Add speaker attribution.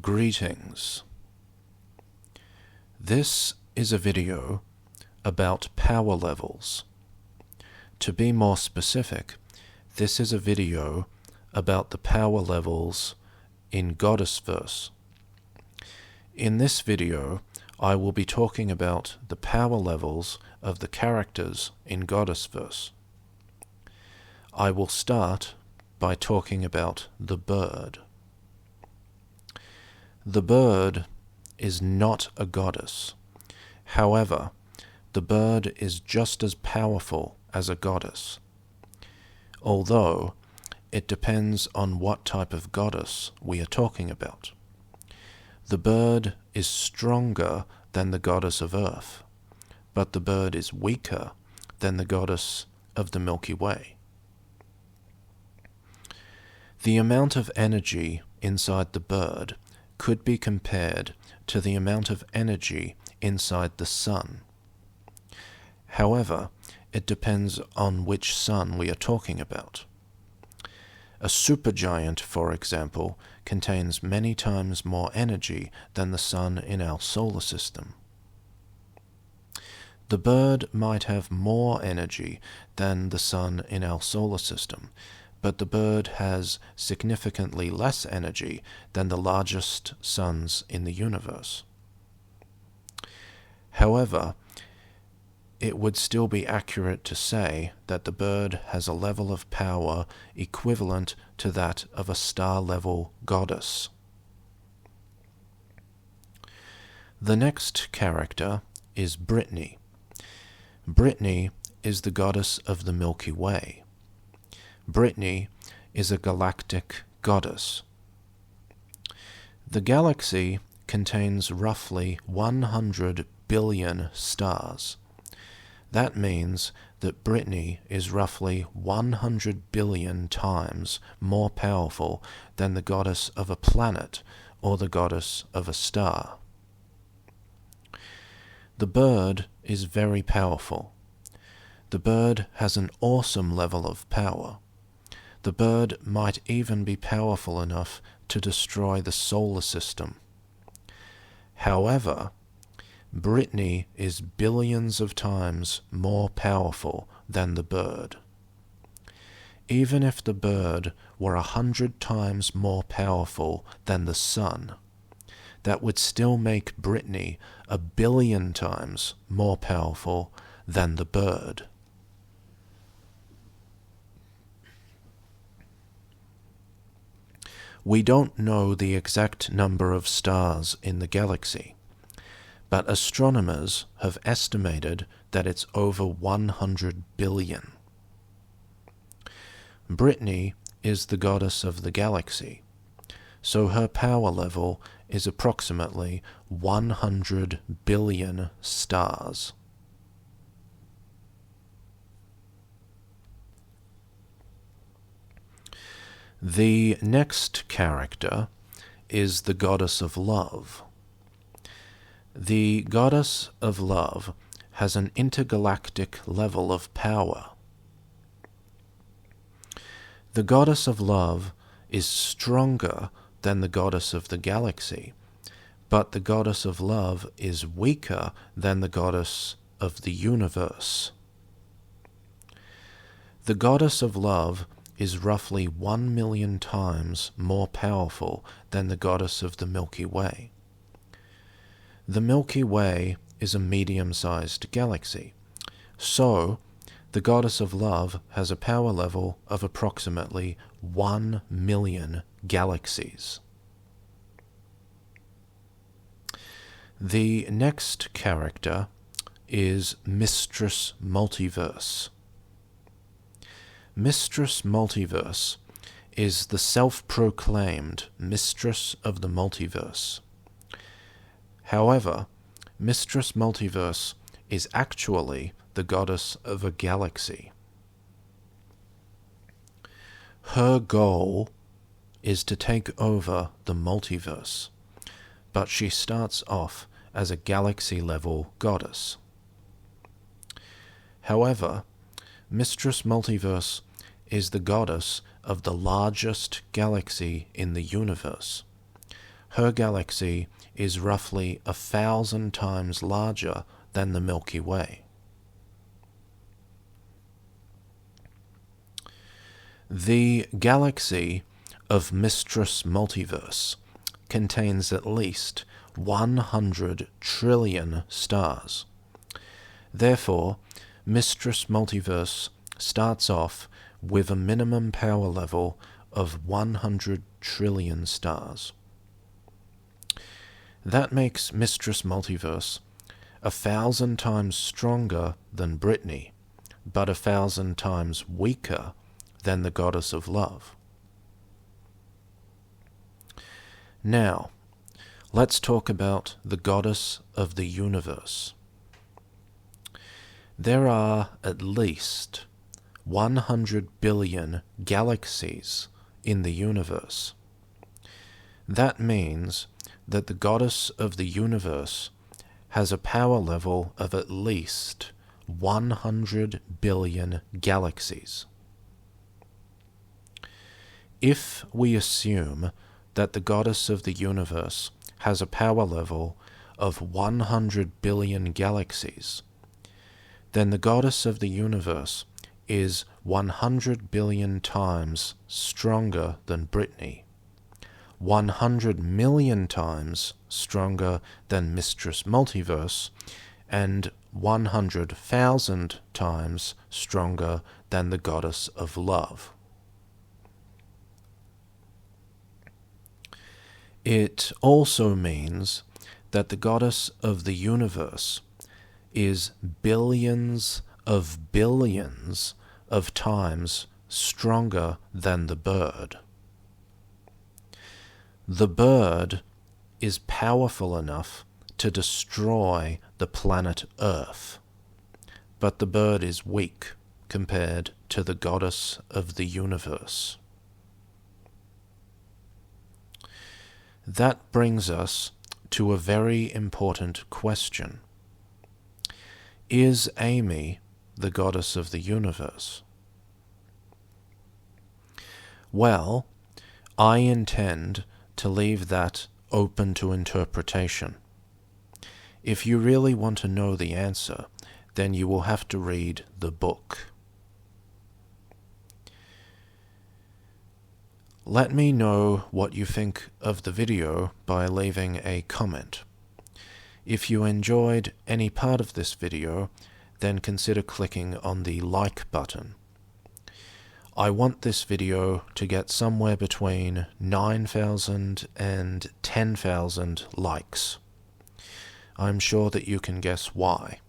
Speaker 1: Greetings. This is a video about power levels. To be more specific, this is a video about the power levels in Goddessverse. In this video, I will be talking about the power levels of the characters in Goddessverse. I will start by talking about the bird. The bird is not a goddess. However, the bird is just as powerful as a goddess, although it depends on what type of goddess we are talking about. The bird is stronger than the goddess of Earth, but the bird is weaker than the goddess of the Milky Way. The amount of energy inside the bird could be compared to the amount of energy inside the sun. However, it depends on which sun we are talking about. A supergiant, for example, contains many times more energy than the sun in our solar system. The bird might have more energy than the sun in our solar system, but the bird has significantly less energy than the largest suns in the universe. However, it would still be accurate to say that the bird has a level of power equivalent to that of a star-level goddess. The next character is Brittany. Brittany is the goddess of the Milky Way. Brittany is a galactic goddess. The galaxy contains roughly 100 billion stars. That means that Brittany is roughly 100 billion times more powerful than the goddess of a planet or the goddess of a star. The bird is very powerful. The bird has an awesome level of power. The bird might even be powerful enough to destroy the solar system. However, Brittany is billions of times more powerful than the bird. Even if the bird were 100 times more powerful than the sun, that would still make Brittany 1 billion times more powerful than the bird. We don't know the exact number of stars in the galaxy, but astronomers have estimated that it's over 100 billion. Brittany is the goddess of the galaxy, so her power level is approximately 100 billion stars. The next character is the goddess of love. The goddess of love has an intergalactic level of power. The goddess of love is stronger than the goddess of the galaxy, but the goddess of love is weaker than the goddess of the universe. The goddess of love is roughly 1 million times more powerful than the goddess of the Milky Way. The Milky Way is a medium-sized galaxy, so the goddess of love has a power level of approximately 1 million galaxies. The next character is Mistress Multiverse. Mistress Multiverse is the self-proclaimed mistress of the multiverse. However, Mistress Multiverse is actually the goddess of a galaxy. Her goal is to take over the multiverse, but she starts off as a galaxy-level goddess. However, Mistress Multiverse is the goddess of the largest galaxy in the universe. her galaxy is roughly 1,000 times larger than the Milky Way. The galaxy of Mistress Multiverse contains at least 100 trillion stars. Therefore, Mistress Multiverse starts off with a minimum power level of 100 trillion stars. That makes Mistress Multiverse 1,000 times stronger than Brittany, but 1,000 times weaker than the Goddess of Love. Now, let's talk about the Goddess of the Universe. There are at least 100 billion galaxies in the universe. That means that the Goddess of the Universe has a power level of at least 100 billion galaxies. If we assume that the Goddess of the Universe has a power level of 100 billion galaxies, then the Goddess of the Universe is 100 billion times stronger than Brittany, 100 million times stronger than Mistress Multiverse, and 100,000 times stronger than the Goddess of Love. It also means that the Goddess of the Universe is billions of times stronger than the bird. The bird is powerful enough to destroy the planet Earth, but the bird is weak compared to the Goddess of the Universe. That brings us to a very important question. Is Amy the Goddess of the Universe? Well, I intend to leave that open to interpretation. If you really want to know the answer, then you will have to read the book. Let me know what you think of the video by leaving a comment. If you enjoyed any part of this video, then consider clicking on the like button. I want this video to get somewhere between 9,000 and 10,000 likes. I'm sure that you can guess why.